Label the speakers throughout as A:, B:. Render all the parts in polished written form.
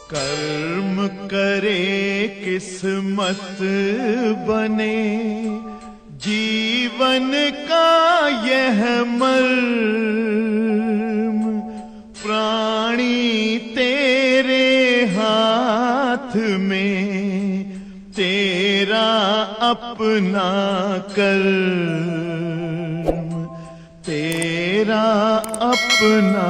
A: कर्म करे किस्मत बने, जीवन का यह मर्म, प्राणी तेरे हाथ में, तेरा अपना कर्म, तेरा अपना।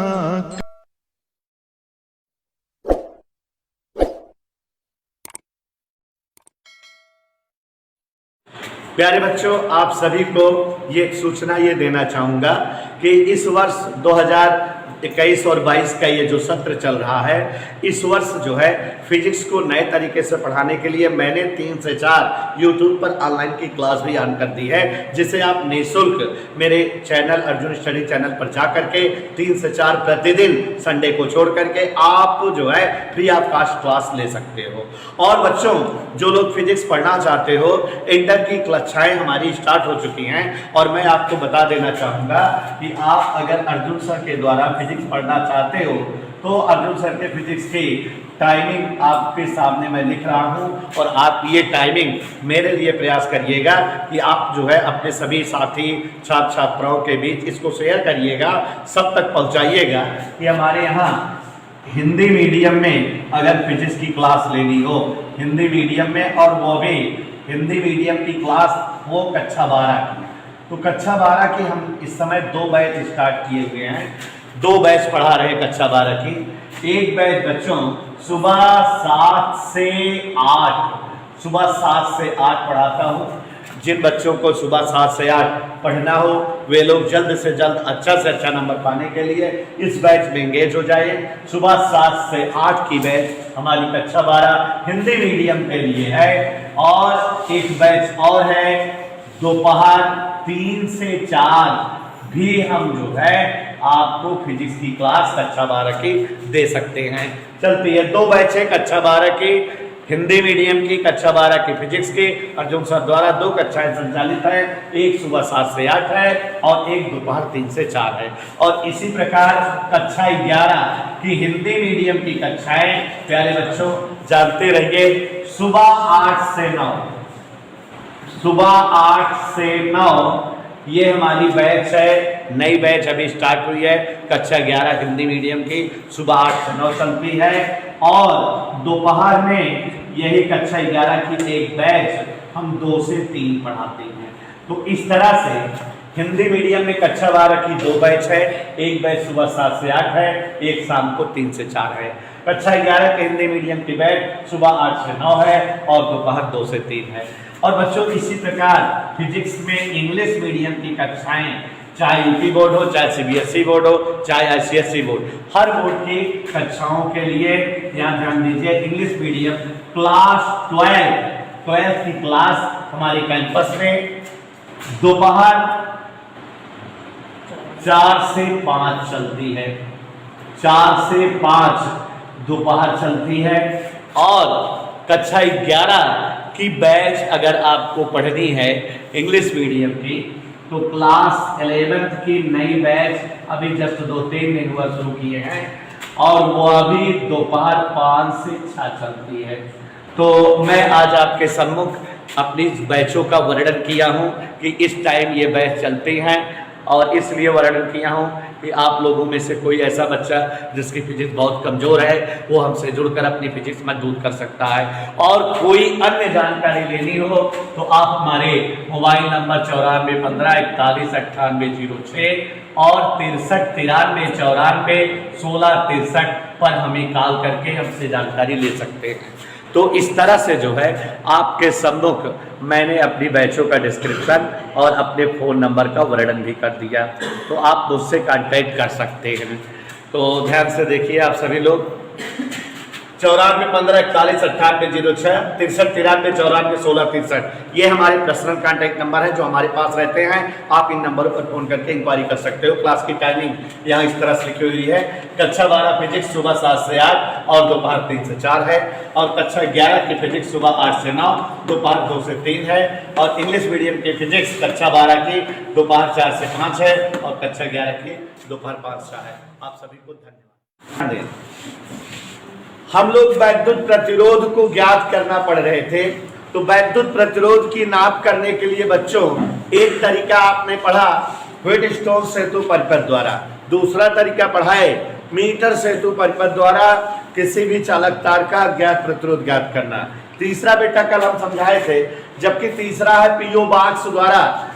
B: प्यारे बच्चों, आप सभी को ये एक सूचना ये देना चाहूँगा कि इस वर्ष 2021 और 22 का ये जो सत्र चल रहा है, इस वर्ष जो है फिजिक्स को नए तरीके से पढ़ाने के लिए मैंने 3 से 4 यूट्यूब पर ऑनलाइन की क्लास भी ऑन कर दी है, जिसे आप निःशुल्क मेरे चैनल अर्जुन स्टडी चैनल पर जा करके 3 से 4 प्रतिदिन संडे को छोड़ करके आप जो है फ्री ऑफ कास्ट क्लास ले सकते हो। और बच्चों, जो लोग फिजिक्स पढ़ना चाहते हो, इंटर की कक्षाएं हमारी स्टार्ट हो चुकी हैं और मैं आपको बता देना चाहूँगा कि आप अगर अर्जुन सर के द्वारा फिजिक्स पढ़ना चाहते हो तो अर्जुन सर के फिजिक्स की टाइमिंग आपके सामने मैं लिख रहा हूं और आप ये टाइमिंग मेरे लिए प्रयास करिएगा कि आप जो है अपने सभी साथी छात्र छात्राओं के बीच इसको शेयर करिएगा, सब तक पहुंचाइएगा कि हमारे यहाँ हिंदी मीडियम में अगर फिजिक्स की क्लास लेनी हो, हिंदी मीडियम में, और वो भी हिंदी मीडियम की क्लास हो कक्षा 12 की, तो कक्षा 12 की हम इस समय 2 बैच स्टार्ट किए हुए हैं। 2 बैच पढ़ा रहे कक्षा 12 की। एक बैच बच्चों सुबह 7 से 8 पढ़ाता हूँ। जिन बच्चों को सुबह 7 से 8 पढ़ना हो वे लोग जल्द से जल्द अच्छा से अच्छा नंबर पाने के लिए इस बैच में एंगेज हो जाए। सुबह 7 से 8 की बैच हमारी कक्षा 12 हिंदी मीडियम के लिए है, और एक बैच और है दोपहर 3 से 4 भी हम जो है आपको फिजिक्स की क्लास कक्षा 12 की दे सकते हैं। चलती है 2 बैच है कक्षा 12 की हिंदी मीडियम की, कक्षा 12 की फिजिक्स की। अर्जुन सर द्वारा 2 कक्षाएं संचालित है, एक सुबह 7 से 8 है और एक दोपहर 3 से 4 है। और इसी प्रकार कक्षा 11 की हिंदी मीडियम की कक्षाएं प्यारे बच्चों जानते रहिए सुबह 8 से 9, सुबह 8 से 9 ये हमारी बैच है, नई बैच अभी स्टार्ट हुई है कक्षा 11 हिंदी मीडियम की, सुबह 8 से 9 चलती है। और दोपहर में यही कक्षा 11 की एक बैच हम 2 से 3 पढ़ाते हैं। तो इस तरह से हिंदी मीडियम में कक्षा 12 की 2 बैच है, एक बैच सुबह 7 से 8 है, एक शाम को 3 से 4 है। कक्षा 11 के हिंदी मीडियम की बैच सुबह 8 से 9 है और दोपहर 2 से 3 है। और बच्चों इसी प्रकार फिजिक्स में इंग्लिश मीडियम की कक्षाएं, चाहे यूपी बोर्ड हो, चाहे सीबीएसई बोर्ड हो, चाहे आईसीएसई बोर्ड, हर बोर्ड की कक्षाओं के लिए यहाँ ध्यान दीजिए। इंग्लिश मीडियम क्लास 12 की क्लास हमारे कैंपस में दोपहर 4 से 5 चलती है, 4 से 5 दोपहर चलती है। और कक्षा 11 की बैच अगर आपको पढ़नी है इंग्लिश मीडियम की, तो क्लास 11th की नई बैच अभी जस्ट 2-3 दिन हुआ शुरू किए हैं और वो अभी दोपहर 5 से 6 चलती है। तो मैं आज आपके सम्मुख अपनी बैचों का वर्णन किया हूँ कि इस टाइम ये बैच चलती हैं, और इसलिए वर्णन किया हूँ कि आप लोगों में से कोई ऐसा बच्चा जिसकी फिजिक्स बहुत कमज़ोर है वो हमसे जुड़कर अपनी फिजिक्स मजबूत कर सकता है। और कोई अन्य जानकारी लेनी हो तो आप हमारे मोबाइल नंबर 9415419806 और 6393941663 पर हमें कॉल करके हमसे जानकारी ले सकते हैं। तो इस तरह से जो है आपके सम्मुख मैंने अपनी बैचों का डिस्क्रिप्शन और अपने फ़ोन नंबर का वर्णन भी कर दिया, तो आप मुझसे कांटेक्ट कर सकते हैं। तो ध्यान से देखिए आप सभी लोग, 9415419806 6393941663 ये हमारे पर्सनल कांटेक्ट नंबर है जो हमारे पास रहते हैं। आप इन नंबरों पर फ़ोन करके इंक्वायरी कर सकते हो। क्लास की टाइमिंग यहाँ इस तरह से लिखी हुई है, कक्षा 12 फिजिक्स सुबह 7 से 8 और दोपहर 3 से 4 है, और कक्षा 11 की फिजिक्स सुबह 8 से 9 दोपहर 2 से 3 है, और इंग्लिश मीडियम की फिजिक्स कक्षा 12 की दोपहर 4 से 5 है और कक्षा 11 की दोपहर 5 से है। आप सभी को धन्यवाद। हम लोग वैद्युत प्रतिरोध को ज्ञात करना पड़ रहे थे। तो वैद्युत प्रतिरोध की नाप करने के लिए बच्चों एक तरीका आपने पढ़ा व्हीटस्टोन सेतु परिपथ द्वारा, दूसरा तरीका पढ़ा है मीटर सेतु परिपथ द्वारा किसी भी चालक तार का ज्ञात प्रतिरोध ज्ञात करना, तीसरा बेटा कल हम समझाए थे, जबकि तीसरा है पीओ बॉक्स द्वारा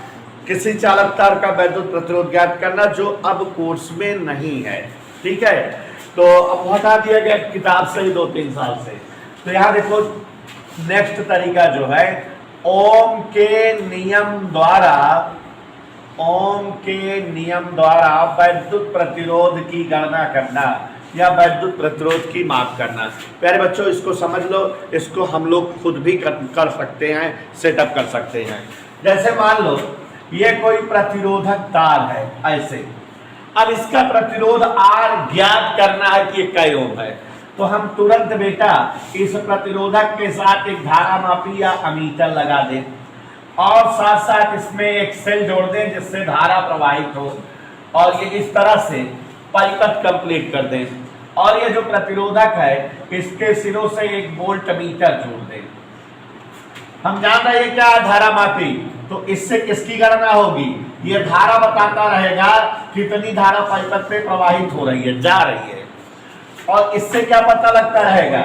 B: किसी चालक तार का वैद्युत प्रतिरोध ज्ञात करना, जो अब कोर्स में नहीं है। ठीक है, तो अब हटा दिया गया किताब से ही 2-3 साल से। तो यहाँ देखो नेक्स्ट तरीका जो है ओम के नियम द्वारा वैद्युत प्रतिरोध की गणना करना या वैद्युत प्रतिरोध की माप करना। प्यारे बच्चों इसको समझ लो, इसको हम लोग खुद भी कर सकते हैं, सेटअप कर सकते हैं। जैसे मान लो ये कोई प्रतिरोधक तार है ऐसे, अब इसका प्रतिरोध R ज्ञात करना है कि ये कै ओम है, तो हम तुरंत बेटा इस प्रतिरोधक के साथ एक धारा मापी या अमीटर लगा दें और साथ साथ इसमें एक सेल जोड़ दें जिससे धारा प्रवाहित हो, और ये इस तरह से परिपथ कंप्लीट कर दें। और ये जो प्रतिरोधक है इसके सिरों से एक वोल्ट मीटर जोड़ दें। हम जान रहे हैं क्या धारा मापी, तो इससे किसकी गणना होगी, ये धारा बताता रहेगा कितनी धारा परिपथ पे प्रवाहित हो रही है, जा रही है, और इससे क्या पता लगता रहेगा,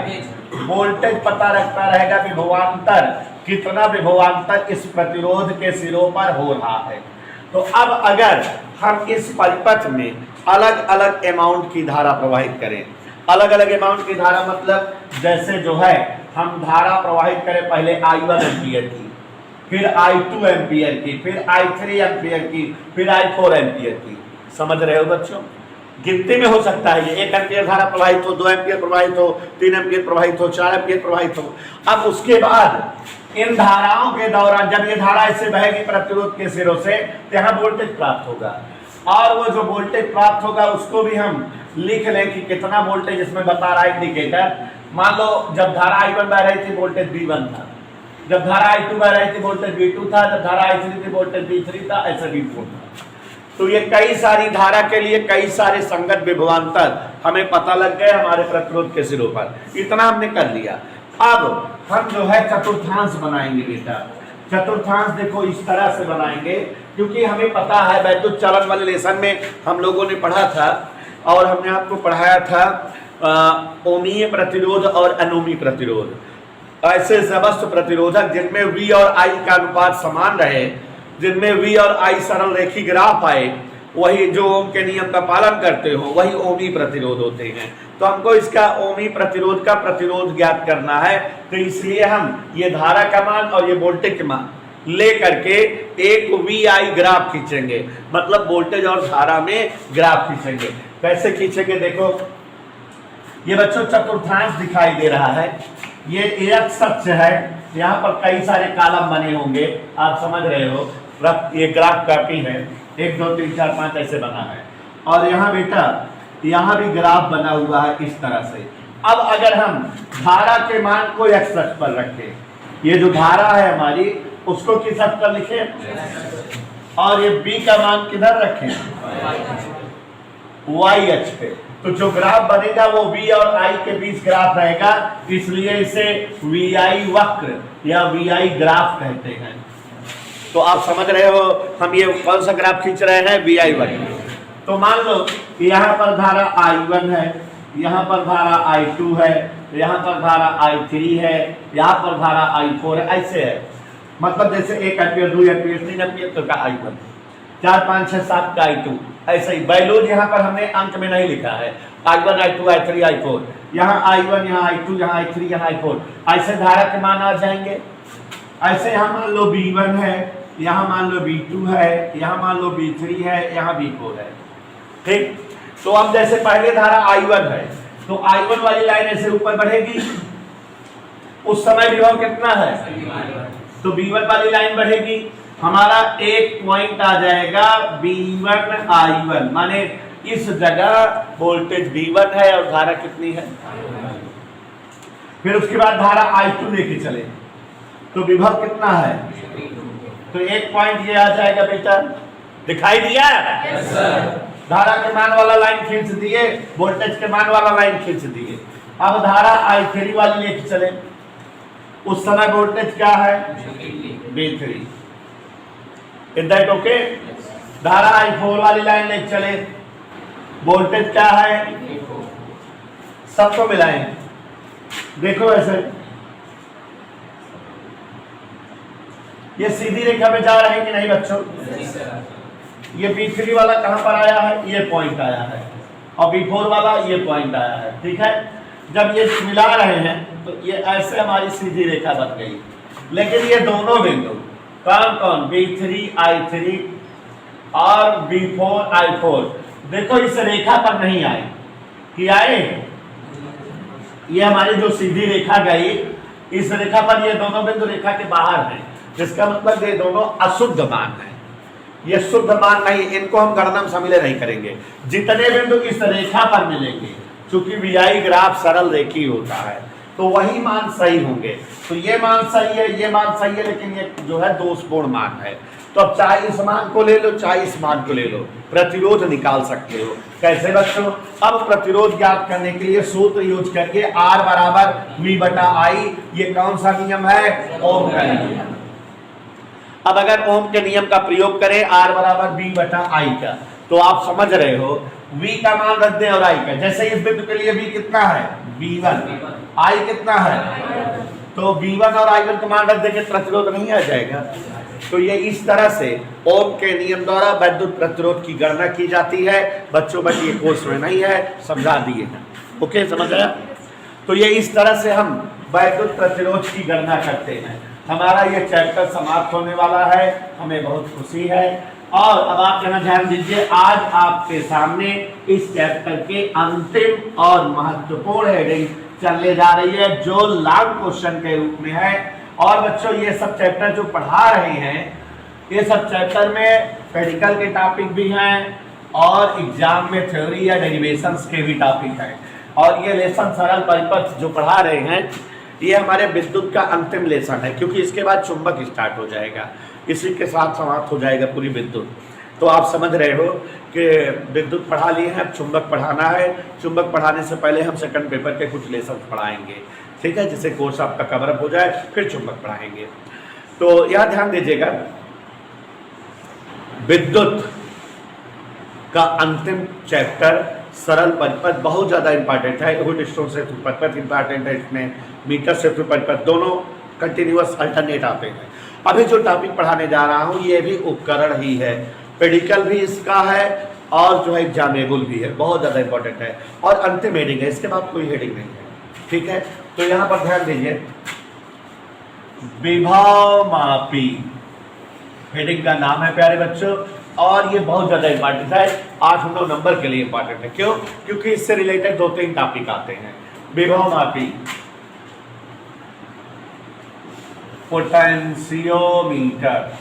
B: वोल्टेज पता लगता रहेगा, विभवांतर कितना विभवांतर इस प्रतिरोध के सिरों पर हो रहा है। तो अब अगर हम इस परिपथ में अलग अलग अमाउंट की धारा प्रवाहित करें, अलग अलग अमाउंट की धारा मतलब जैसे जो है हम धारा प्रवाहित करें पहले I1 एम्पियर की, फिर I2 एम्पियर की, फिर I3 एम्पियर की, फिर I4 एम्पियर की। समझ रहे हो बच्चों, गिनती में हो सकता है ये 1 एम्पियर धारा प्रवाहित हो, 2 एम्पियर प्रवाहित हो, 3 एम्पियर प्रवाहित हो, 4 एम्पियर प्रवाहित हो। अब उसके बाद इन धाराओं के दौरान जब ये धारा ऐसे बहेगी प्रतिरोध के सिरों से, तो यहाँ वोल्टेज प्राप्त होगा, और वो जो वोल्टेज प्राप्त होगा उसको भी हम लिख लें कि कितना वोल्टेज इसमें बता रहा है इंडिकेटर। मान लो जब धारा I1 बह रही थी वोल्टेज V1 था, जब धारा I2 बह रही थी वोल्टेज V2 था, जब धारा I3 थी वोल्टेज V3 था, ऐसा V4 था। तो ये कई सारी धारा के लिए कई सारे संगत विभवांतर हमें पता लग गए हमारे प्रतिरोध के सिरों पर। इतना हमने कर लिया। अब हम जो है चतुर्थांश बनाएंगे बेटा। चतुर्थांश देखो इस तरह से बनाएंगे, क्योंकि हमें पता है वैद्युत चालन वाले लेसन में हम लोगों ने पढ़ा था और हमने आपको पढ़ाया था ओमीय प्रतिरोध और अनोमी प्रतिरोध, ऐसे समस्त प्रतिरोधक जिनमें V और I का अनुपात समान रहे, जिनमें V और I सरल रेखी ग्राफ आए, वही जो ओम के नियम का पालन करते हो वही ओमी प्रतिरोध होते हैं। तो हमको इसका ओमी प्रतिरोध का प्रतिरोध ज्ञात करना है, तो इसलिए हम ये धारा का मान और ये वोल्टेज का मान ले करके एक VI ग्राफ खींचेंगे, मतलब वोल्टेज और धारा में ग्राफ खींचेंगे। कैसे खींचेंगे देखो, ये बच्चों चतुर्थांश दिखाई दे रहा है, ये एक सच है, यहाँ पर कई सारे कॉलम बने होंगे, आप समझ रहे हो, ये ग्राफ कॉपी है, 1 2 3 4 5 ऐसे बना है, और यहाँ बेटा यहाँ भी ग्राफ बना हुआ है इस तरह से। अब अगर हम धारा के मान को x अक्ष पर रखें, ये जो धारा है हमारी उसको किस अक्ष पर लिखें, और ये b का मान किधर रखें, y अक्ष पे, तो जो ग्राफ बनेगा वो V और I के बीच ग्राफ रहेगा, इसलिए इसे VI वक्र या VI ग्राफ कहते हैं। तो आप समझ रहे हो हम ये कौन सा ग्राफ खींच रहे हैं, VI वक्र। तो मान लो कि यहाँ पर धारा I1 है, यहाँ पर धारा I2 है, यहाँ पर धारा I3 है, यहाँ पर धारा I4 है, ऐसे है, मतलब जैसे 1 एम्पियर 2 एम्पियर 3 एम्पियर तो का I1, 4 5 6 7 का I2, ऐसे ही वैल्यूज यहाँ पर हमने अंक में नहीं लिखा है, I1 I2 I3 I4, यहाँ I1 यहाँ I2 यहाँ I3 यहाँ I4, ऐसे धारा के मान आ जाएंगे। ऐसे यहाँ मान लो V1 है, यहाँ मान लो V2 है, यहाँ मान लो V3 है, यहाँ V4 है, ठीक। तो अब जैसे पहले धारा I1 है, तो I1 वाली लाइन ऐसे ऊपर बढ़ेगी, उस समय विभव कितना है, तो V1 वाली लाइन बढ़ेगी, हमारा एक पॉइंट आ जाएगा V1 I1, माने इस जगह वोल्टेज V1 है और धारा कितनी है, फिर उसके बाद धारा I2 लेके चले तो विभव कितना है, तो एक पॉइंट ये आ जाएगा बेटा, दिखाई दिया, धारा के मान वाला लाइन खींच दिए, वोल्टेज के मान वाला लाइन खींच दिए, अब धारा I3 वाली लेके चले, उस समय वोल्टेज क्या है V3, इज दैट ओके। धारा I4 वाली लाइन लेके चले, वोल्टेज क्या है, सबको मिलाएं, देखो ऐसे ये सीधी रेखा पे जा रहे हैं कि नहीं बच्चों, ये V3 वाला कहां पर आया है, ये पॉइंट आया है, और V4 वाला ये पॉइंट आया है, ठीक है। जब ये मिला रहे हैं तो ये ऐसे हमारी सीधी रेखा बन गई, लेकिन ये दोनों बिंदु कौन कौन, V3 I3 और V4 I4, देखो इस रेखा पर नहीं आए, कि आए, ये हमारी जो सीधी रेखा गई इस रेखा पर, ये दोनों बिंदु रेखा के बाहर हैं, जिसका मतलब ये दोनों अशुद्ध मान है, ये शुद्ध मान नहीं, इनको हम गणना में शामिल नहीं करेंगे। जितने बिंदु इस रेखा पर मिलेंगे, चूंकि VI ग्राफ सरल रेखी होता है, तो वही मान सही होंगे। तो ये मान सही है, ये मान सही है, लेकिन ये जो है दोषपूर्ण मान है। तो अब चाहे इस मान को ले लो, चाहे इस मान को ले लो, प्रतिरोध निकाल सकते हो। कैसे बच्चों, अब प्रतिरोध ज्ञात करने के लिए सूत्र यूज करिए, R बराबर V/I। ये कौन सा नियम है, ओम का नियम। अब अगर ओम के नियम का प्रयोग करें R बराबर V/I का, तो आप समझ रहे हो V का मान रख दें और I का, जैसे इस बिंदु के लिए V कितना है, V1, I कितना है, तो V1 और I1 का मान रख देंगे, प्रतिरोध नहीं आ जाएगा। तो ये इस तरह से ओम के नियम द्वारा विद्युत प्रतिरोध की गणना की जाती है। बच्चों बट ये कोर्स में नहीं है, समझा दिए हैं, ओके, समझ आया। तो ये इस तरह से हम विद्युत प्रतिरोध की गणना करते हैं। हमारा ये चैप्टर समाप्त होने वाला है, हमें बहुत खुशी है। और अब आप यहाँ ध्यान दीजिए, आज आपके सामने इस चैप्टर के अंतिम और महत्वपूर्ण हेडिंग चलने जा रही है, जो लॉन्ग क्वेश्चन के रूप में है। और बच्चों ये सब चैप्टर जो पढ़ा रहे हैं, ये सब चैप्टर में पेडिकल के टॉपिक भी हैं और एग्जाम में थ्योरी या डेरिवेशंस के भी टॉपिक हैं। और ये लेसन सरल परिपथ जो पढ़ा रहे हैं, ये हमारे विद्युत का अंतिम लेसन है, क्योंकि इसके बाद चुंबक स्टार्ट हो जाएगा, इसी के साथ समाप्त हो जाएगा पूरी विद्युत। तो आप समझ रहे हो कि विद्युत पढ़ा लिए हैं, अब चुंबक पढ़ाना है। चुंबक पढ़ाने से पहले हम सेकंड पेपर के कुछ लेसन पढ़ाएंगे, ठीक है, जिससे कोर्स आपका कवर अप हो जाए, फिर चुंबक पढ़ाएंगे। तो यहाँ ध्यान दीजिएगा, विद्युत का अंतिम चैप्टर सरल परिपथ बहुत ज़्यादा इंपॉर्टेंट है। वुडस्टोन सेतु परिपथ इंपॉर्टेंट है, इसमें मीटर सेतु परिपथ दोनों कंटिन्यूअस अल्टरनेट आते हैं। अभी जो टॉपिक पढ़ाने जा रहा हूँ ये भी उपकरण ही है, पेडिकल भी इसका है और जो है एग्जामेबल भी है, बहुत ज़्यादा इंपॉर्टेंट है। और अंतिम हेडिंग है, इसके बाद कोई हेडिंग नहीं है, ठीक है। तो यहाँ पर ध्यान दीजिए, विभव मापी हेडिंग का नाम है प्यारे बच्चों, और ये बहुत ज़्यादा इंपॉर्टेंट है, 8-9 नंबर के लिए इंपॉर्टेंट है। क्यों? क्योंकि इससे रिलेटेड 2-3 टॉपिक आते हैं। विभव मापी, पोटेंशियोमीटर,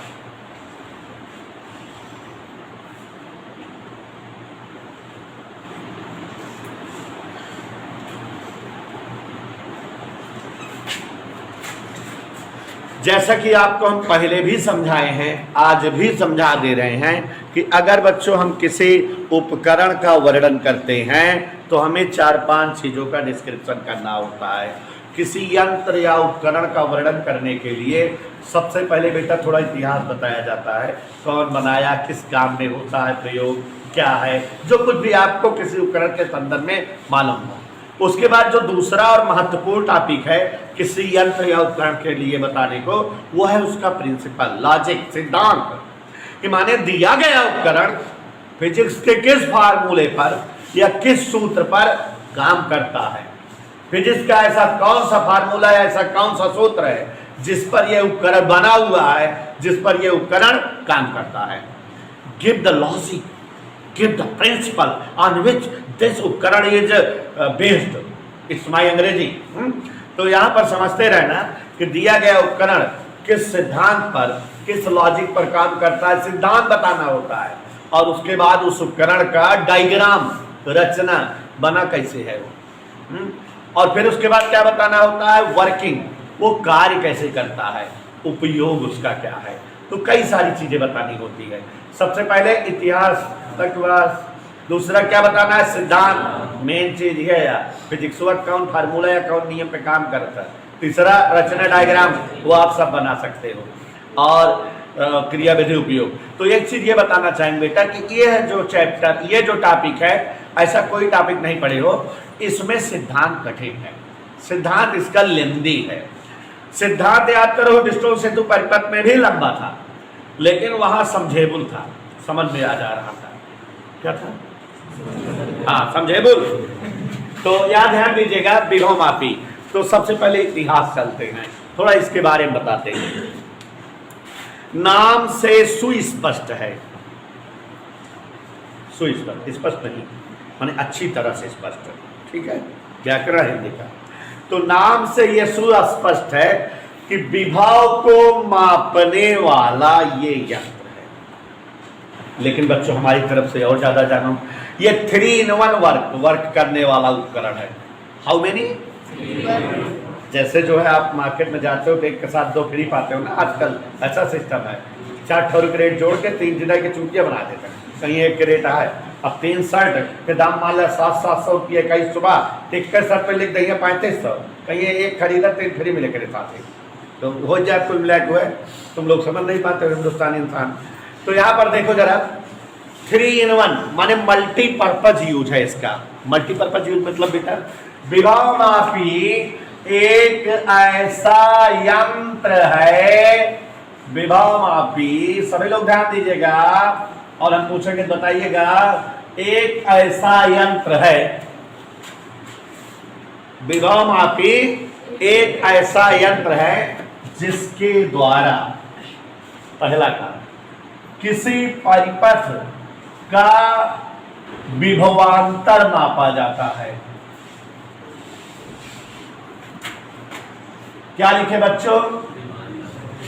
B: जैसा कि आपको हम पहले भी समझाए हैं, आज भी समझा दे रहे हैं कि अगर बच्चों हम किसी उपकरण का वर्णन करते हैं तो हमें 4-5 चीज़ों का डिस्क्रिप्शन करना होता है। किसी यंत्र या उपकरण का वर्णन करने के लिए सबसे पहले बेटा थोड़ा इतिहास बताया जाता है, कौन बनाया, किस काम में होता है प्रयोग, क्या है, जो कुछ भी आपको किसी उपकरण के संदर्भ में मालूम हो। उसके बाद जो दूसरा और महत्वपूर्ण टॉपिक है किसी यंत्र या उपकरण के लिए बताने को, वो है उसका प्रिंसिपल, लॉजिक, सिद्धांत। कि माने दिया गया उपकरण फिजिक्स के किस फार्मूले पर या किस सूत्र पर काम करता है, फिजिक्स का ऐसा कौन सा फार्मूला है, ऐसा कौन सा सूत्र है जिस पर यह उपकरण बना हुआ है, जिस पर यह उपकरण काम करता है। Give the logic, give the principal on which this उपकरण इज बेस्ड, इट्स माय अंग्रेजी। तो यहाँ पर समझते रहना कि दिया गया उपकरण किस सिद्धांत पर, किस लॉजिक पर काम करता है, सिद्धांत बताना होता है। और उसके बाद उस उपकरण का डायग्राम, रचना बना कैसे है वो, और फिर उसके बाद क्या बताना होता है, वर्किंग, वो कार्य कैसे करता है, उपयोग उसका क्या है। तो कई सारी चीजें बतानी होती है। सबसे पहले इतिहास तक दूसरा क्या बताना है, सिद्धांत, मेन चीज ये है फिजिक्स वर्क कौन फार्मूला या कौन नियम पे काम करता है। तीसरा रचना डायग्राम, वो आप सब बना सकते हो, और क्रिया विधि उपयोग। तो एक चीज ये बताना चाहेंगे बेटा कि ये है जो चैप्टर, ये जो टॉपिक है, ऐसा कोई टॉपिक नहीं पढ़े हो इसमें सिद्धांत कठिन है, सिद्धांत इसका लेंदी है। सिद्धांत याद करो डिस्टो सेतु परिपथ में भी लंबा था, लेकिन वहां समझेबुल था, समझ में आ जा रहा था। क्या था? हाँ, समझेबुल। तो याद ध्यान दीजिएगा, विभव मापी। तो सबसे पहले इतिहास चलते हैं, थोड़ा इसके बारे में बताते हैं। नाम से सुस्पष्ट है, सुस्पष्ट, स्पष्ट नहीं माने अच्छी तरह से स्पष्ट है, ठीक है, व्याकरण हिंदी का। तो नाम से यह सुस्पष्ट है कि विभव को मापने वाला ये यंत्र है। लेकिन बच्चों हमारी तरफ से और ज्यादा जानो, ये 3 in 1 वर्क करने वाला उपकरण है। How many? जैसे जो है आप मार्केट में जाते हो तो एक के साथ 2 फ्री पाते हो ना, आजकल ऐसा सिस्टम है। 4 ठोर के रेट जोड़ के 3 जिला की चूतियां बना देते हैं। कहीं एक के रेट है, अब 3 शर्ट के दाम मान लिया 700-700 रुपये, कहीं सुबह एक शर्ट पे लिख देंगे 3500, कहीं एक खरीदा 3 फ्री मिले के साथ ही, तो हो जाए कुल मिला हुए। तुम लोग समझ नहीं पाते हो हिंदुस्तानी इंसान। तो यहाँ पर देखो जरा, 3 in 1 माने मल्टीपर्पज यूज है इसका। मल्टीपर्पज यूज मतलब बेटा विभव मापी एक ऐसा यंत्र है, विभव मापी, सभी लोग ध्यान दीजिएगा और हम पूछेंगे बताइएगा, एक ऐसा यंत्र है, विभव मापी एक ऐसा यंत्र है जिसके द्वारा पहला काम किसी परिपथ का विभवांतर मापा जाता है। क्या लिखे बच्चों?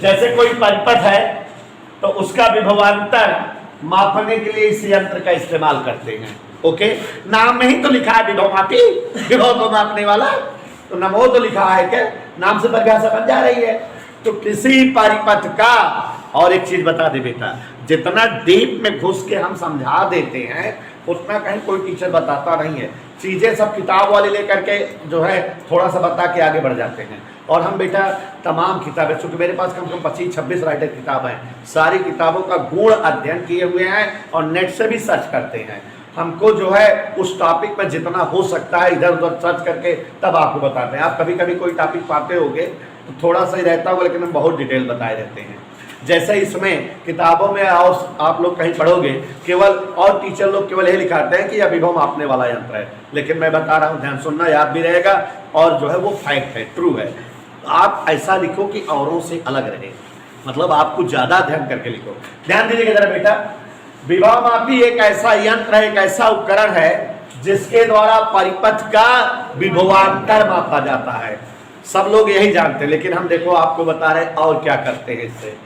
B: जैसे कोई परिपथ है तो उसका विभवांतर मापने के लिए इस यंत्र का इस्तेमाल करते हैं। ओके, नाम में ही तो लिखा है विभव मापी, विभव को मापने वाला, तो नमो तो लिखा है, क्या नाम से परिभाषा बन जा रही है। तो किसी परिपथ का, और एक चीज बता दे बेटा, जितना डीप में घुस के हम समझा देते हैं उतना कहीं कोई टीचर बताता नहीं है। चीजें सब किताब वाले लेकर के जो है थोड़ा सा बता के आगे बढ़ जाते हैं। और हम बेटा तमाम किताबें, चूंकि मेरे पास कम से कम 25-26 राइटर किताब हैं, सारी किताबों का गूढ़ अध्ययन किए हुए हैं और नेट से भी सर्च करते हैं। हमको जो है उस टॉपिक पर जितना हो सकता है इधर उधर सर्च करके तब आपको बताते हैं। आप कभी कभी कोई टॉपिक पाते होंगे तो थोड़ा सा ही रहता होगा, लेकिन हम बहुत डिटेल बताए रहते हैं। जैसे इसमें किताबों में और आप लोग कहीं पढ़ोगे केवल, और टीचर लोग केवल ये लिखाते हैं कि यह विभव मापने वाला यंत्र है, लेकिन मैं बता रहा हूँ, ध्यान सुनना, याद भी रहेगा और जो है वो फैक्ट है, ट्रू है। आप ऐसा लिखो कि औरों से अलग रहे, मतलब आपको ज्यादा ध्यान करके लिखो। ध्यान दीजिएगा जरा बेटा, विभव मापी एक ऐसा यंत्र है, एक ऐसा उपकरण है जिसके द्वारा परिपथ का विभवांतर मापा जाता है। सब लोग यही जानते हैं, लेकिन हम देखो आपको बता रहे और क्या करते हैं इससे।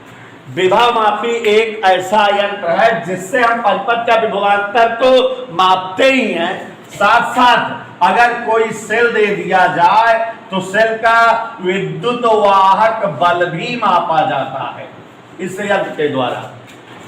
B: विभव मापी एक ऐसा यंत्र है जिससे हम परिपथ का विभवांतर तो मापते ही हैं, साथ साथ अगर कोई सेल दे दिया जाए तो सेल का विद्युत वाहक बल भी मापा जाता है इस यंत्र के द्वारा।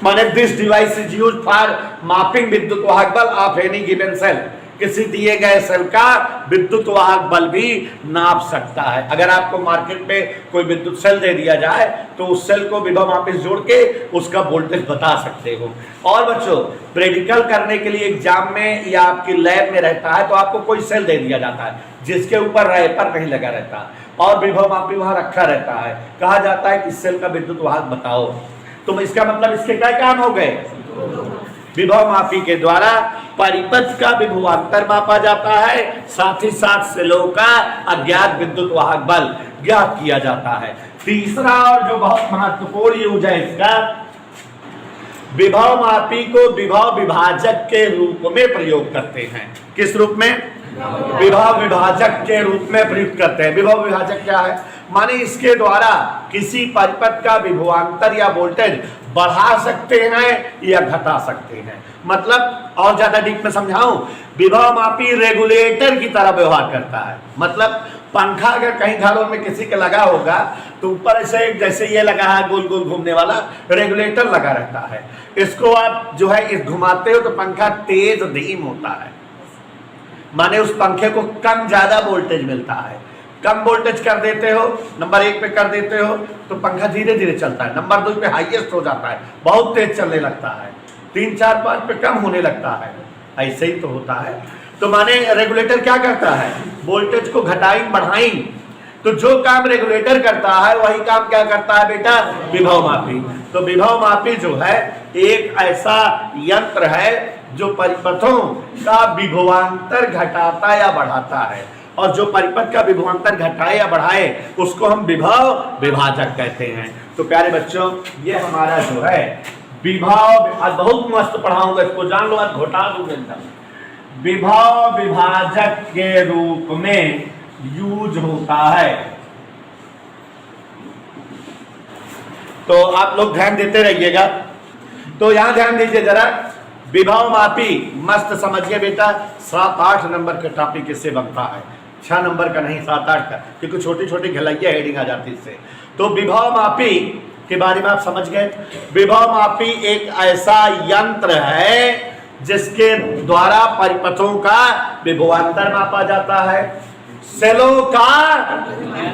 B: माने this device is used for मापिंग विद्युत वाहक बल ऑफ एनी गिवन सेल। किसी दिए गए सेल का विद्युत वाहक बल भी नाप सकता है। अगर आपको मार्केट में कोई विद्युत सेल दे दिया जाए तो उस सेल को विभव मापी से जोड़ के उसका वोल्टेज बता सकते हो। और बच्चों, प्रैक्टिकल करने के लिए एग्जाम में या आपकी लैब में रहता है तो आपको कोई सेल दे दिया जाता है जिसके ऊपर रैपर नहीं लगा रहता और विभव मापी वहां रखा रहता है। कहा जाता है कि इस सेल का विद्युत वाहक बताओ। तो इसका मतलब इसके क्या काम हो गए? विभव मापी के द्वारा परिपथ का विभवांतर मापा जाता है, साथ ही साथ सेलों का अज्ञात विद्युत वाहक बल ज्ञात किया जाता है। तीसरा और जो बहुत महत्वपूर्ण यूज है इसका, विभव मापी को विभव विभाजक के रूप में प्रयोग करते हैं। किस रूप में? विभव विभाजक के रूप में प्रयुक्त करते हैं। विभव विभाजक क्या है? माने इसके द्वारा किसी परिपथ का विभवांतर या वोल्टेज बढ़ा सकते हैं या घटा सकते हैं। मतलब और ज्यादा डीप में समझाऊं, विभव मापी रेगुलेटर की तरह व्यवहार करता है। मतलब पंखा अगर कहीं घरों में किसी के लगा होगा तो ऊपर से जैसे ये लगा है गोल गोल घूमने वाला रेगुलेटर लगा रहता है, इसको आप जो है इस घुमाते हो तो पंखा तेज धीम होता है, माने उस पंखे को कम ज्यादा वोल्टेज मिलता है। कम वोल्टेज कर देते हो, नंबर 1 पे कर देते हो तो पंखा धीरे धीरे चलता है, नंबर 2 पे हाईएस्ट हो जाता है, बहुत तेज चलने लगता है, 3 4 5 पे कम होने लगता है। ऐसे ही तो होता है। तो माने रेगुलेटर क्या करता है, वोल्टेज को घटाई बढ़ाई। तो जो काम रेगुलेटर करता है वही काम क्या करता है बेटा, विभव मापी। तो विभव मापी जो है एक ऐसा यंत्र है जो परिपथों का विभवांतर घटाता या बढ़ाता है, और जो परिपथ का विभवांतर घटाए या बढ़ाए उसको हम विभव विभाजक कहते हैं। तो प्यारे बच्चों, ये हमारा जो है विभव, आज बहुत मस्त पढ़ाऊंगा, इसको जान लो, आज घोटा दूंगा एकदम। विभव विभाजक के रूप में यूज होता है। तो आप लोग ध्यान देते रहिएगा। तो यहां ध्यान दीजिए जरा, विभव मापी मस्त समझिए बेटा, 7-8 नंबर का टॉपिक इससे बनता है, 6 नंबर का नहीं 7-8 का, क्योंकि छोटी छोटी घलैया हेडिंग आ जाती इससे। तो विभव मापी के बारे में आप समझ गए। विभव मापी एक ऐसा यंत्र है जिसके द्वारा परिपथों का विभवांतर मापा जाता है, सेलों का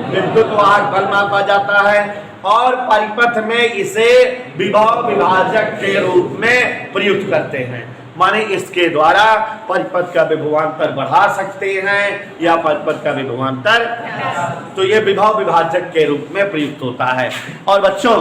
B: विद्युत वाहक बल मापा जाता है, और परिपथ में इसे विभव विभाजक के रूप में प्रयुक्त करते हैं। माने इसके द्वारा परिपथ का विभवांतर बढ़ा सकते हैं या परिपथ का विभवांतर, तो ये विभव विभाजक के रूप में प्रयुक्त होता है। और बच्चों,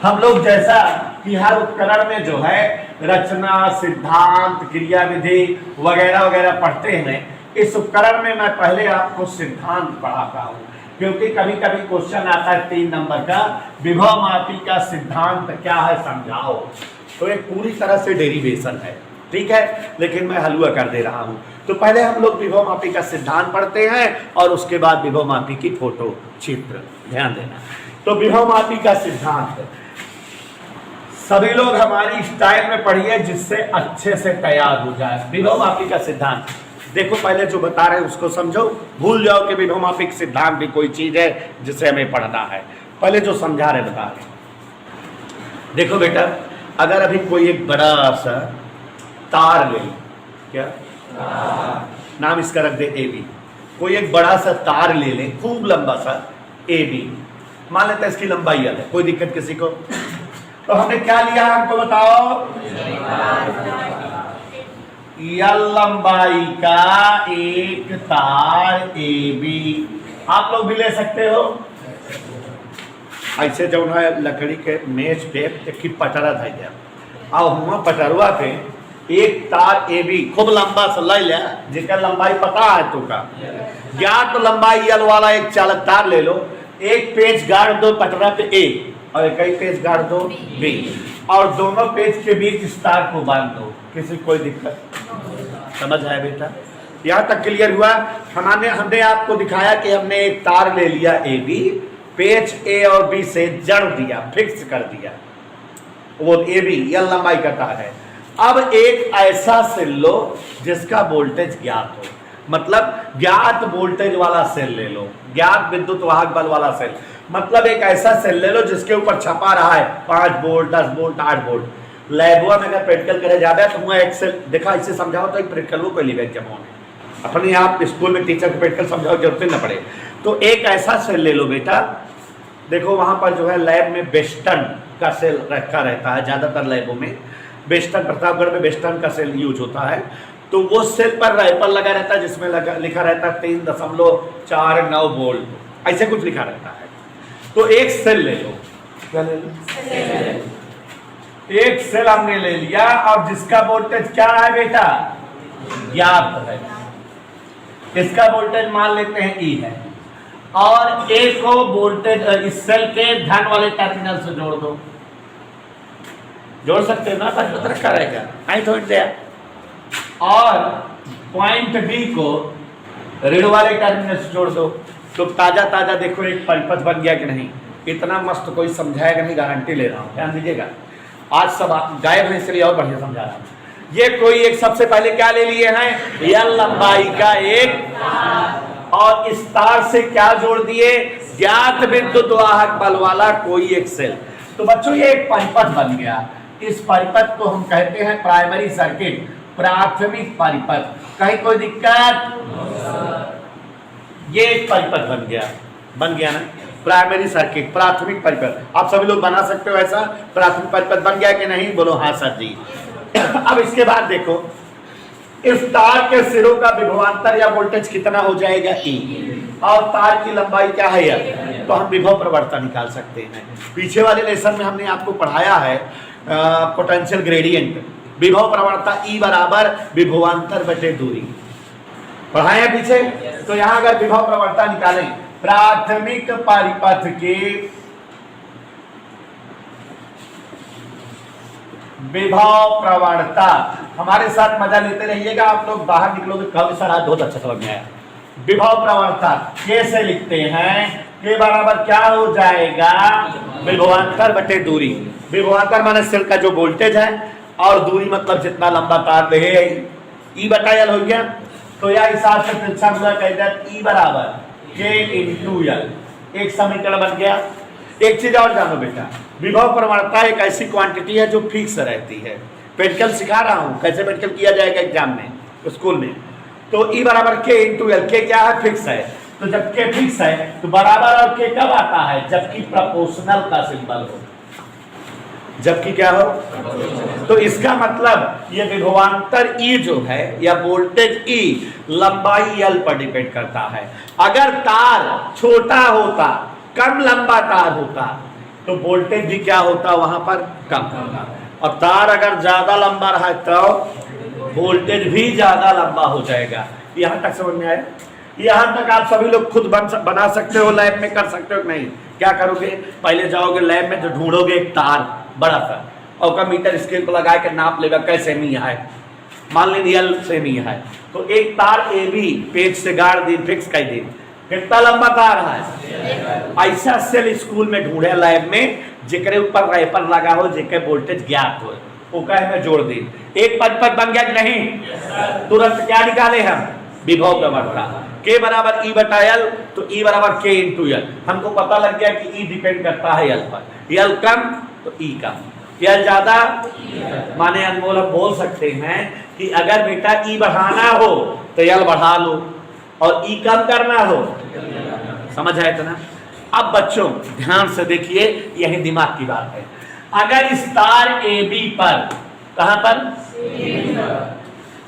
B: हम लोग जैसा कि हर उपकरण में जो है रचना, सिद्धांत, क्रियाविधि वगैरह वगैरह पढ़ते हैं, इस उपकरण में मैं पहले आपको सिद्धांत पढ़ाता हूँ, क्योंकि कभी कभी क्वेश्चन आता है 3 नंबर का, विभव मापी का सिद्धांत क्या है समझाओ। तो एक पूरी तरह से डेरिवेशन है, ठीक है, लेकिन मैं हलवा कर दे रहा हूं। तो पहले हम लोग विभव मापी का सिद्धांत पढ़ते हैं और उसके बाद विभव मापी की फोटो चित्र, ध्यान देना। तो विभव मापी का सिद्धांत सभी लोग हमारी स्टाइल में पढ़िए जिससे अच्छे से तैयार हो जाए। विभव मापी का सिद्धांत देखो, पहले जो बता रहे हैं उसको समझो, भूल जाओ कि विभव मापी का सिद्धांत भी कोई चीज है जिसे हमें पढ़ना है। पहले जो समझा रहे बता रहे, देखो बेटा, अगर अभी कोई एक बड़ा सा तार ले, क्या नाम इसका रख दे AB, कोई एक बड़ा सा तार ले ले, खूब लंबा सा AB, मान लेते हैं इसकी लंबाई है, कोई दिक्कत किसी को। तो हमने क्या लिया हमको बताओ, यल लंबाई का एक तार AB। आप लोग भी ले सकते हो। ऐसे जो है लकड़ी के मेज पे एक पटरा था गया, और हुआ पटरुआ पे एक तार AB खूब लंबा सा ले लिया, जिसका लंबाई पता है तो का ज्ञात लंबाई यल वाला एक चालक तार ले लो, एक पेज गाड़ दो पटरा पे A और एक ही पेज गाड़ दो B, और दोनों पेज के बीच इस तार को बांध दो, किसी कोई दिक्कत? समझ आया बेटा? यहाँ तक क्लियर हुआ। हमने आपको दिखाया कि हमने एक तार ले लिया AB, पेज A और B से जड़ दिया, फिक्स कर दिया, वो AB यल लंबाई का तार है। अब एक ऐसा सेल लो जिसका वोल्टेज ज्ञात हो, मतलब ज्ञात वोल्टेज वाला सेल ले लो, ज्ञात विद्युत वाहक बल वाला सेल, मतलब एक ऐसा सेल ले लो जिसके ऊपर छपा रहा है 5 वोल्ट, 10 वोल्ट, 8 वोल्ट। लैबुआ में अगर प्रैक्टिकल करे जाता है तो मैं एक सेल देखा, इसे समझाओ तो एक प्रैक्टिकल को लिए जमा अपने आप स्कूल में टीचर को प्रैक्टिकल समझाओ, जरूरत न पड़े। तो एक ऐसा सेल ले लो बेटा, देखो वहां पर जो है लैब में वेस्टर्न का सेल रखा रहता है, ज्यादातर लैबों में वेस्टर्न, प्रतापगढ़ में वेस्टर्न का सेल यूज होता है। तो वो सेल पर रैपर लगा रहता है जिसमें लिखा रहता है 3.49 वोल्ट, ऐसे कुछ लिखा रहता है। तो एक सेल ले लो, क्या ले लो? एक सेल हमने ले लिया और जिसका वोल्टेज क्या है बेटा, ज्ञात है। इसका वोल्टेज मान लेते हैं E है, और A को वोल्टेज इस सेल के धन वाले टर्मिनल से जोड़ दो, जोड़ सकते हो ना, तक रखा रहेगा, आई थोड़ी देर। और पॉइंट B को ऋण वाले टर्मिनल से जोड़ दो। तो ताजा ताजा देखो एक परिपथ बन गया कि नहीं, इतना मस्त कोई समझाएगा नहीं, गारंटी ले रहा हूं, ध्यान दीजिएगा। आज सब गायब है इसलिए और बढ़िया समझा रहा हूं। ये कोई एक सबसे पहले क्या ले लिए हैं, यल लंबाई का एक, और इस तार से क्या जोड़ दिए, ज्ञात विद्युत वाहक बल वाला कोई एक सेल। तो बच्चों ये एक परिपथ बन गया। इस परिपथ को हम कहते हैं प्राइमरी सर्किट, प्राथमिक परिपथ। कहीं कोई दिक्कत? ये एक परिपथ बन गया ना, प्राइमरी सर्किट, प्राथमिक परिपथ। आप सभी लोग बना सकते हो ऐसा, प्राथमिक परिपथ बन गया कि नहीं? बोलो हाँ सर जी। अब इसके बाद देखो, इस तार के सिरों का विभवांतर या वोल्टेज कितना हो जाएगा, E, और तार की लंबाई क्या है L, तो हम विभव प्रवणता निकाल सकते हैं। पीछे वाले लेसन में हमने आपको पढ़ाया है पोटेंशियल ग्रेडियंट, विभव प्रवणता E बराबर विभवांतर बटे दूरी, पढ़ाए हैं पीछे। तो यहां अगर विभव प्रवणता निकालें प्राथमिक परिपथ के विभव प्रवणता, हमारे साथ मजा लेते रहिएगा, आप लोग बाहर निकलोगे कभी सर आज बहुत अच्छा समझ में आया। विभव प्रवणता कैसे लिखते हैं, के बराबर क्या हो जाएगा, विभवांतर बटे दूरी। विभवांतर माने सेल का जो वोल्टेज है, और दूरी मतलब जितना लंबा तार रहे, ई बटा एल हो गया। तो यह हिसाब से परीक्षा में कहता है ई बराबर के इंटू एल, एक समीकरण बन गया। एक चीज और जानो बेटा, विभव प्रवणता एक ऐसी क्वांटिटी है जो फिक्स रहती है। प्रैक्टिकल सिखा रहा हूं कैसे प्रैक्टिकल किया जाएगा एग्जाम में, स्कूल में। तो ई बराबर के इंटू एल, के क्या है, फिक्स है। तो जब के फिक्स है तो बराबर और के कब आता है, जबकि प्रोपोर्शनल का सिंबल हो, जबकि क्या हो। तो इसका मतलब ये विभवांतर ई जो है या वोल्टेज ई लंबाई एल पर डिपेंड करता है। अगर तार छोटा होता, कम लंबा तार होता, तो वोल्टेज भी क्या होता, वहां पर कम होता। और तार अगर ज्यादा लंबा रहा तो वोल्टेज भी ज्यादा लंबा हो जाएगा। यहां तक समझ में आया? यहां तक आप सभी लोग खुद बना सकते हो, लैब में कर सकते हो नहीं? क्या करोगे, पहले जाओगे लैब में, तो ढूंढोगे एक तार बड़ा सा, और का मीटर स्केल को लगा के नाप लेगा कैसे मी है, मान लीजिए एल से मी है। तो एक तार ए बी पेज से गाड़ दी, फिक्स कर दी, कितना लंबा तार है। ऐसा सेल स्कूल में ढूंढे लैब में, जेकरे ऊपर रैपर लगा हो, जेके वोल्टेज ज्ञात हो, ओका में जोड़ दी, एक परिपथ बन गया कि नहीं। तुरंत क्या निकाले हम, विभव प्रवणता, के बराबर ई बटा एल, तो ई बराबर के इंटू एल। हमको पता लग गया कि ई डिपेंड करता है एल पर, एल कम तो ई कम, एल ज्यादा माने अनमोल हम बोल सकते हैं कि अगर बेटा ई बढ़ाना हो तो एल बढ़ा लो, और ई कम करना हो, समझ आया इतना। अब बच्चों ध्यान से देखिए, यही दिमाग की बात है। अगर इस तार ए बी पर, कहां पर,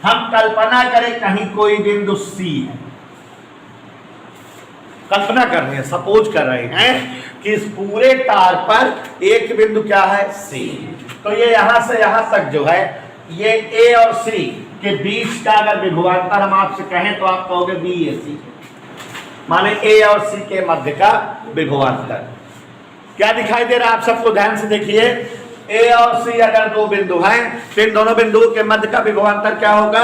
B: हम कल्पना करें कहीं कोई बिंदु सी है, कल्पना कर रहे हैं, सपोज कर रहे हैं कि इस पूरे तार पर एक बिंदु क्या है, सी। तो ये यहां से यहां तक जो है, ये ए और सी के बीच का अगर विभवांतर हम आपसे कहें तो आप कहोगे बी ए सी, माने ए और सी के मध्य का विभवांतर। क्या दिखाई दे रहा है आप सबको, ध्यान से देखिए। ए और सी अगर दो बिंदु हैं, तो इन दोनों बिंदुओं के मध्य का विभवांतर क्या होगा,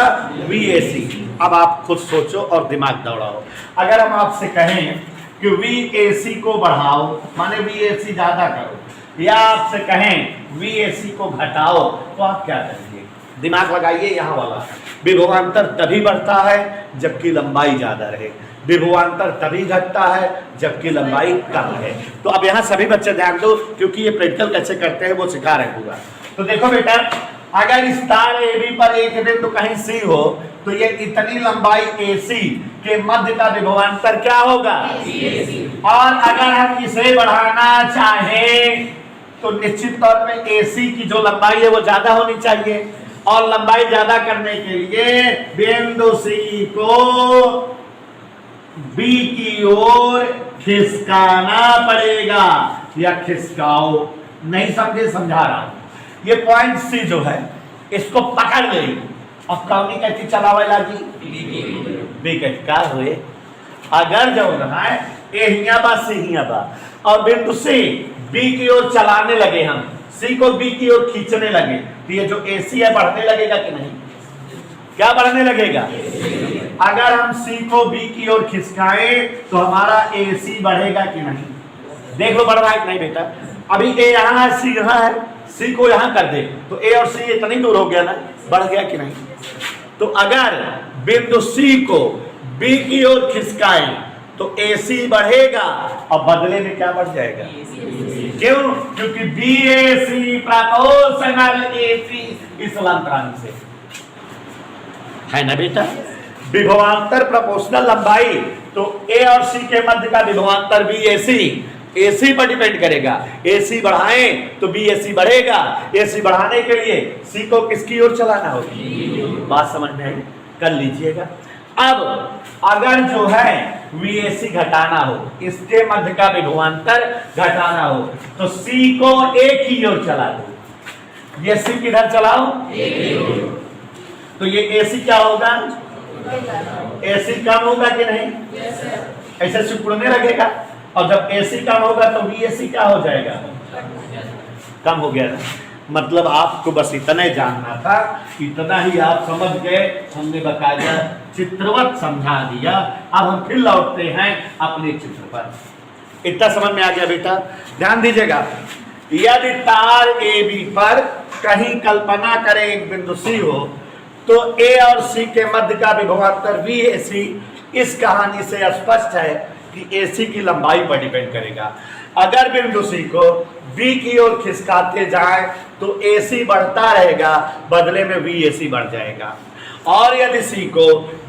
B: वी ए सी। अब आप खुद सोचो और दिमाग दौड़ाओ। अगर हम आपसे कहें कि वी ए सी को बढ़ाओ, माने वी ए सी ज्यादा करो, या आपसे कहें वी ए सी को घटाओ, तो आप क्या करेंगे, दिमाग लगाइए। यहाँ वाला विभवांतर तभी बढ़ता है जबकि लंबाई ज्यादा रहे, विभवांतर तभी घटता है जबकि लंबाई कम है। तो अब यहाँ सभी बच्चे ध्यान दो, क्योंकि ये प्रैक्टिकल कैसे करते हैं वो सिखा रहे पूरा। तो देखो बेटा, अगर इस तार ए बी पर एक बिंदु कहीं सी हो, तो ये इतनी लंबाई ए सी के मध्य का विभवांतर क्या होगा, और अगर हम इसे बढ़ाना चाहें तो निश्चित तौर पे ए सी की जो लंबाई है वो ज्यादा होनी चाहिए, और लंबाई ज्यादा करने के लिए बिंदु सी को बी की ओर खिसकाना पड़ेगा, या खिसकाओ। नहीं समझे, समझा रहा हूं। ये पॉइंट सी जो है इसको पकड़ ले, और कौनी कहती चलावेला जी, बी कहती का हुए। अगर जो रहा है ए हिया बा सी हिया बा, और बिंदु सी बी की ओर चलाने लगे, हम सी को बी की ओर खींचने लगे, तो ये जो ए सी है बढ़ने लगेगा कि नहीं, क्या बढ़ने लगेगा। अगर हम सी को बी की ओर खिसकाएं तो हमारा ए सी बढ़ेगा कि नहीं, देख लो बढ़ रहा है कि नहीं बेटा। अभी ए यहाँ है, सी यहाँ है, सी को यहां कर दे तो ए और सी इतनी दूर हो गया ना, बढ़ गया कि नहीं। तो अगर बिंदु सी को बी की ओर खिसकाए तो ए सी बढ़ेगा और बदले में क्या बढ़ जाएगा, क्यों? क्योंकि बी ए सी प्रपोर्शनल ए सी इस समांतराल से है ना बेटा। विभवांतर प्रपोर्शनल लंबाई, तो ए और सी के मध्य का विभवांतर बी ए सी एसी पर डिपेंड करेगा। एसी बढ़ाएं तो बी एसी बढ़ेगा। एसी बढ़ाने के लिए सी को किसकी ओर चलाना होगी, बात समझ में आई, कर लीजिएगा। अब अगर जो है वीएसी घटाना हो, इसके मध्य का विभवांतर घटाना हो, तो सी को ए की ओर चला दो। ये सी किधर चलाओ, तो ये एसी क्या होगा, एसी कम होगा कि नहीं, ऐसे सिकुड़ने लगेगा। और जब एसी कम होगा तो वीएसी क्या हो जाएगा, कम हो गया ना। मतलब आपको बस इतना ही जानना था, इतना ही आप समझ गए, हमने बकायदा चित्रवत समझा दिया। अब हम फिर लौटते हैं अपने चित्र पर। इतना समझ में आ गया बेटा, ध्यान दीजिएगा। यदि तार ए बी पर कहीं कल्पना करें एक बिंदु सी हो, तो ए और सी के मध्य का विभवांतर वी ए सी इस कहानी से स्पष्ट है कि एसी की लंबाई पर डिपेंड करेगा। अगर बिंदु सी को बी की ओर खिसकाते जाएं तो एसी बढ़ता रहेगा, बदले में वी एसी बढ़ जाएगा। और यदि सी को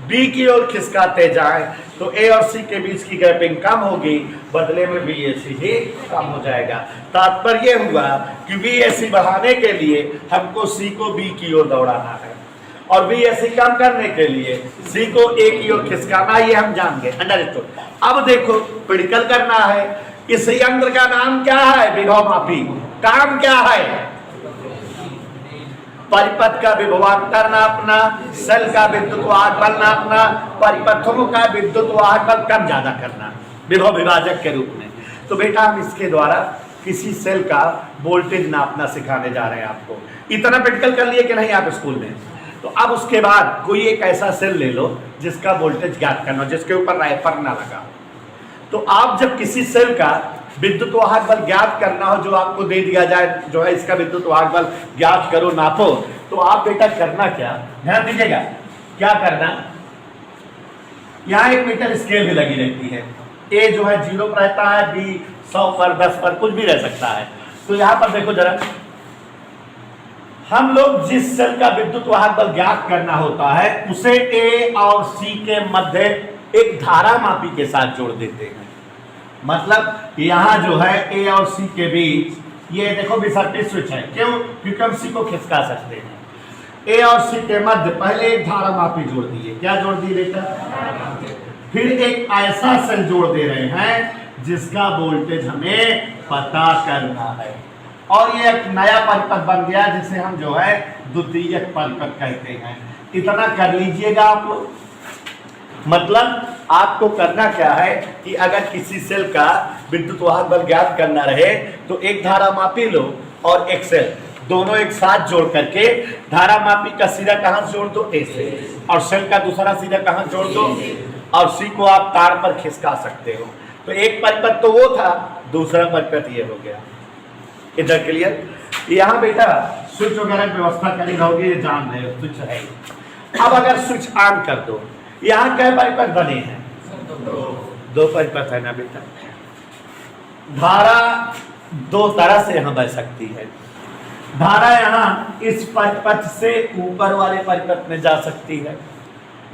B: बी की ओर खिसकाते जाएं तो ए और सी के बीच की गैपिंग कम होगी, बदले में वी एसी भी कम हो जाएगा। तात्पर्य हुआ कि वी एसी बढ़ाने के लिए हमको सी को बी की ओर दौड़ाना है, और बी एसी कम करने के लिए सी को ए की ओर खिसकाना, ये हम जान गए, अंडरस्टूड। अब देखो पिड़कल करना है। इस यंत्र का नाम क्या है, विभव मापी। काम क्या है, परिपथ का विभवांतर नापना, सेल का विद्युत वाहक बल नापना, परिपथों का विद्युत वाहक बल कम ज्यादा करना विभव विभाजक के रूप में। तो बेटा हम इसके द्वारा किसी सेल का वोल्टेज नापना सिखाने जा रहे हैं आपको। इतना पिड़कल कर लिए कि नहीं आप स्कूल में। तो अब उसके बाद कोई एक ऐसा सेल ले लो जिसका वोल्टेज ज्ञात करना, जिसके ऊपर राइफर ना लगा। तो आप जब किसी सेल का विद्युत वाहक बल ज्ञात करना हो, जो आपको दे दिया जाए, जो है इसका विद्युत वाहक बल ज्ञात करो, नापो, तो आप बेटा करना क्या, ध्यान दीजिएगा, क्या करना, यहाँ एक मीटर स्केल भी लगी रहती है। ए जो है 0 पर रहता है, बी 100 पर, 10 पर, कुछ भी रह सकता है। तो यहाँ पर देखो जरा, हम लोग जिस सेल का विद्युत वाहक बल ज्ञात करना होता है उसे ए और सी के मध्य एक धारा मापी के साथ जोड़ देते हैं। मतलब यहां जो है ए और सी के बीच ये देखो बिसर्ती स्विच है, क्यों, क्योंकि हम सी को खिसका सकते हैं। ए और सी के मध्य पहले एक धारा मापी जोड़ दिए, क्या जोड़ दिए बेटा, फिर एक ऐसा सेल जोड़ दे रहे हैं जिसका वोल्टेज हमें पता करना है, और ये एक नया परिपथ बन गया जिसे हम जो है द्वितीयक परिपथ कहते हैं। इतना कर लीजिएगा आप लोग। मतलब आपको करना क्या है कि अगर किसी सेल का विद्युत वाहक बल ज्ञात करना रहे तो एक धारा मापी लो और एक सेल, दोनों एक साथ जोड़ करके धारा मापी का सिरा कहां जोड़ दो, ए से, और सेल का दूसरा सिरा कहां जोड़ दो, और सी को आप तार पर खिसका सकते हो। तो एक परिपथ तो वो था, दूसरा परिपथ ये हो गया। इधर क्लियर। यहाँ बेटा स्विच वगैरह की व्यवस्था करी रहोगे, ये जान रहे हो, स्विच है। अब अगर स्विच ऑन कर दो, यहाँ क्या परिपथ बने हैं, दो परिपथ है ना बेटा। धारा दो तरह से यहाँ बह सकती है। धारा यहाँ इस परिपथ से ऊपर वाले परिपथ में जा सकती है,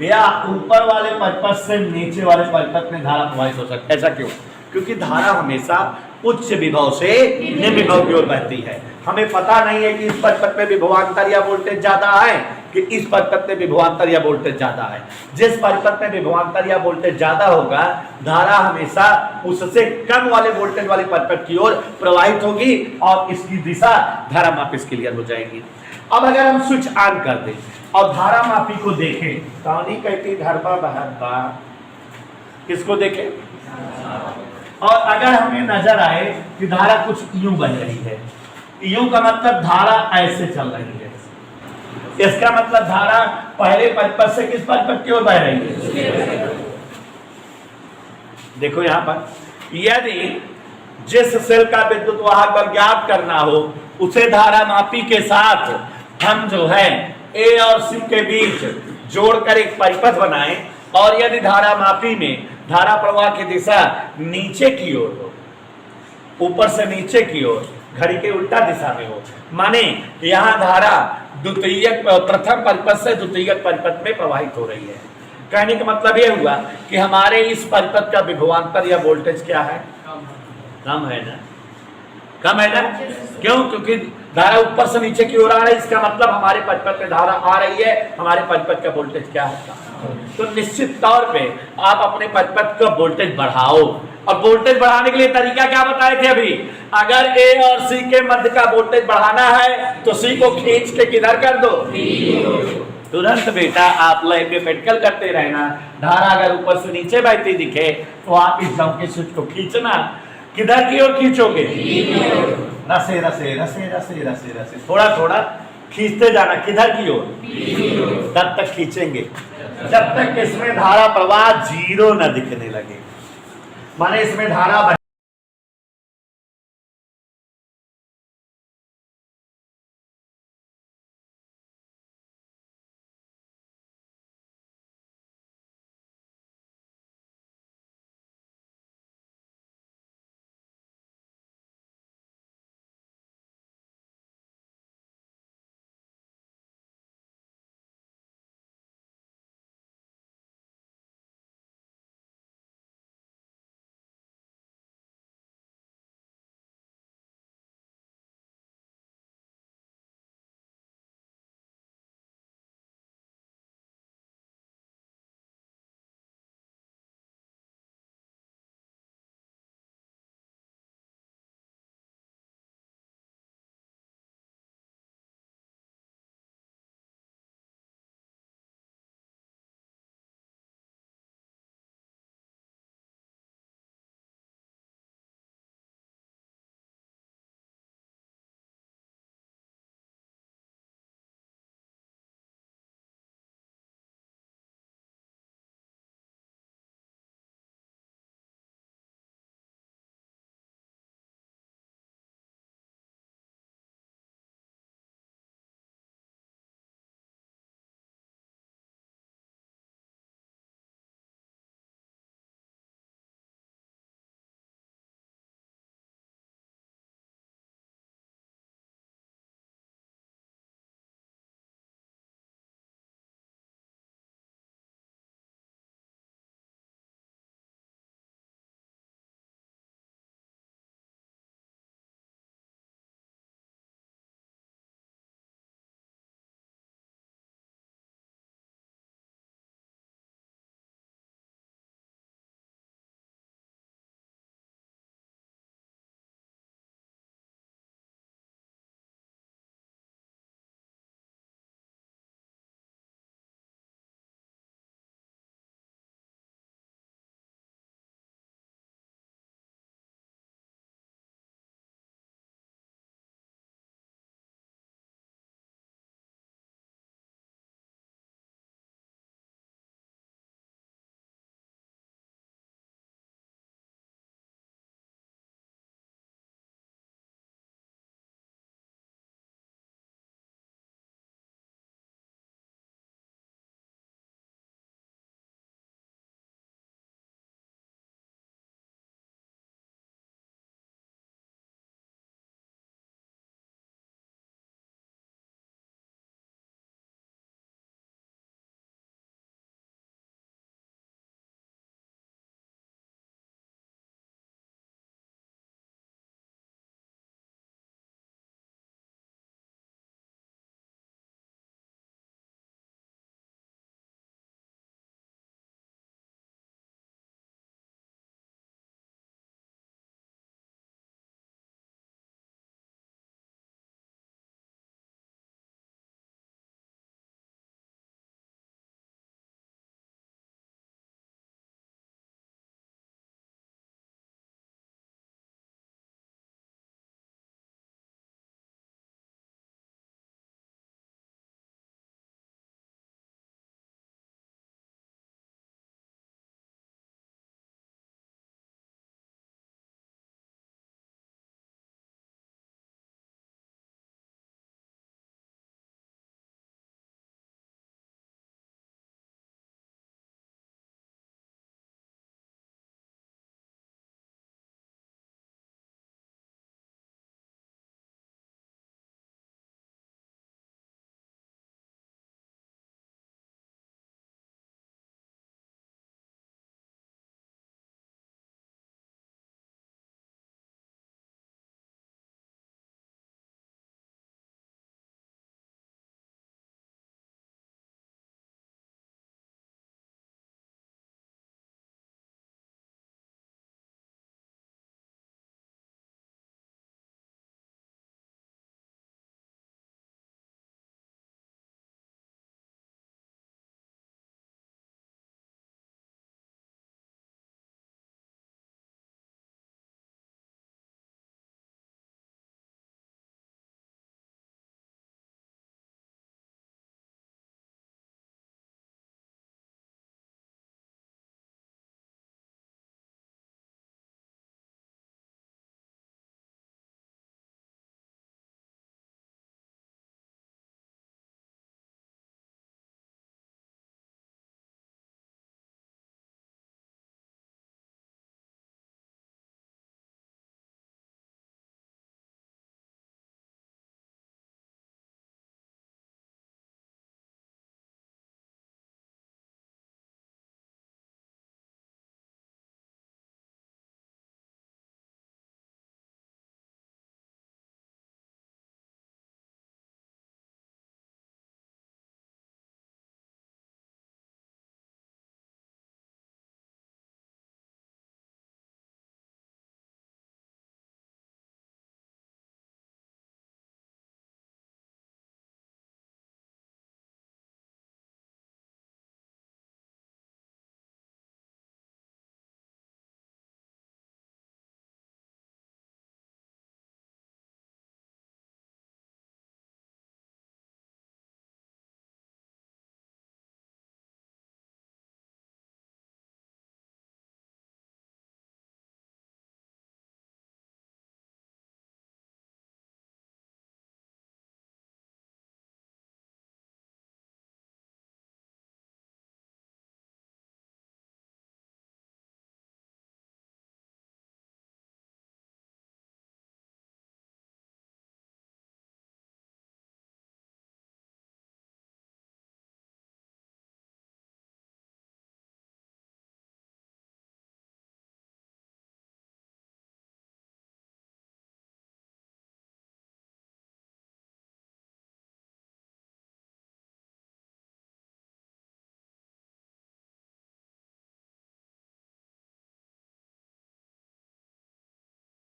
B: या ऊपर वाले परिपथ से नीचे वाले परिपथ में धारा प्रवाहित हो सकती है। ऐसा क्यों, क्योंकि धारा हमेशा उच्च विभव से निम्न विभव की ओर बहती है। हमें पता नहीं है कि इस परिपथ में विभवांतर या वोल्टेज ज्यादा है कि इस परिपथ में विभवांतर या वोल्टेज ज्यादा है। जिस परिपथ में विभवांतर या वोल्टेज ज्यादा होगा, धारा हमेशा उससे कम वाले वोल्टेज वाले परिपथ की ओर प्रवाहित होगी और इसकी दिशा धारा मापी क्लियर हो जाएगी। अब अगर हम स्विच ऑन कर दें और धारा मापी को देखें, कहानी कहती धरबा बहरबा, किसको देखें, और अगर हमें नजर आए कि धारा कुछ यूं बह रही है, यूं का मतलब धारा ऐसे चल रही है, इसका मतलब धारा पहले परिपथ से किस परिपथ की ओर बह रही है। देखो यहां पर यदि जिस सेल का विद्युत वाहक बल ज्ञात करना हो उसे धारा मापी के साथ हम जो है ए और सी के बीच जोड़कर एक परिपथ बनाएं, और यदि धारा मापी में धारा प्रवाह की दिशा नीचे की ओर हो, ऊपर से नीचे की ओर, घड़ी के उल्टा दिशा में हो, माने यहां धारा द्वितीयक प्रथम परिपथ से द्वितीयक परिपथ में प्रवाहित हो रही है। कहने का मतलब यह हुआ कि हमारे इस परिपथ का विभवांतर या वोल्टेज क्या है? कम है ना, कम है ना। क्यों? क्योंकि धारा ऊपर से नीचे की ओर आ रही है, इसका मतलब हमारे परिपथ में धारा आ रही है, हमारे परिपथ का वोल्टेज क्या है? तो निश्चित तौर पे आप अपने परिपथ का वोल्टेज बढ़ाओ, और वोल्टेज बढ़ाने के लिए तरीका क्या बताए थे अभी? अगर ए और सी के मध्य का वोल्टेज बढ़ाना है तो सी को खींच के किधर कर दो, तुरंत बेटा आप लाइफ में मेडिकल करते रहना। धारा अगर ऊपर से नीचे बहती दिखे तो आप इस जंप के स्विच को खींचना, किधर की ओर खींचोगे? रसे रसे रसे रसे रसे रसे थोड़ा थोड़ा खींचते जाना, किधर की ओर? तब तक खींचेंगे जब तक इसमें धारा प्रवाह जीरो न दिखने लगे, माने इसमें धारा